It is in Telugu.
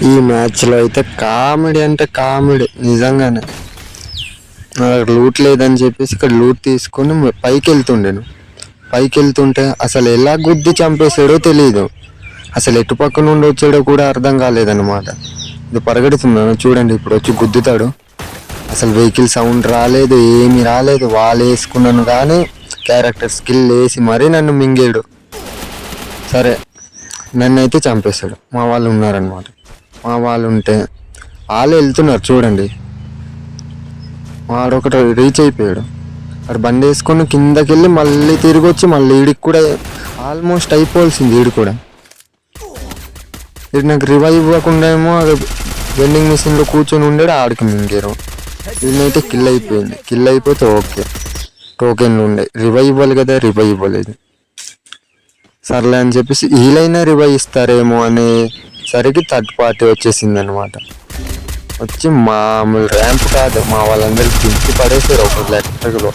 ఈ మ్యాచ్లో అయితే కామెడీ అంటే కామెడీ నిజంగానే. లూట్ లేదని చెప్పేసి ఇక్కడ లూట్ తీసుకొని పైకి వెళ్తుంటే అసలు ఎలా గుద్ది చంపేసాడో తెలియదు. అసలు ఎటు పక్క నుండి వచ్చాడో కూడా అర్థం కాలేదన్నమాట. ఇది పరిగెడుతున్నాను చూడండి, ఇప్పుడు వచ్చి గుద్దుతాడు. అసలు వెహికల్ సౌండ్ రాలేదు, ఏమీ రాలేదు. వాళ్ళు వేసుకున్నాను కానీ క్యారెక్టర్ స్కిల్ వేసి మరీ నన్ను మింగాడు. సరే, నన్ను అయితే చంపేశాడు. మా వాళ్ళు ఉన్నారనమాట. మా వాళ్ళు ఉంటే వాళ్ళు వెళ్తున్నారు చూడండి. వాడు ఒకటి రీచ్ అయిపోయాడు. వాడు బండి వేసుకొని కిందకి వెళ్ళి మళ్ళీ తిరిగి వచ్చి మళ్ళీ ఈడికి కూడా ఆల్మోస్ట్ అయిపోవాల్సింది. ఈడు కూడా ఇది నాకు రివైవ్ ఇవ్వకుండా ఏమో వెండింగ్ మిషన్లో కూర్చొని ఉండాడు. ఆడికి మింగారు. వీళ్ళైతే కిల్ అయిపోతే ఓకే, టోకెన్లు ఉండే. రివైవ్ ఇవ్వాలి కదా, రివైవ్ ఇవ్వలేదు. సర్లే అని చెప్పేసి వీళ్ళైనా రివైవ్ ఇస్తారేమో అనేసరికి థర్డ్ పార్టీ వచ్చేసింది అనమాట. వచ్చి మామూలు ర్యాంప్ కాదు, మా వాళ్ళందరికీ దింపి పడేసారు ఒక లెక్కలో.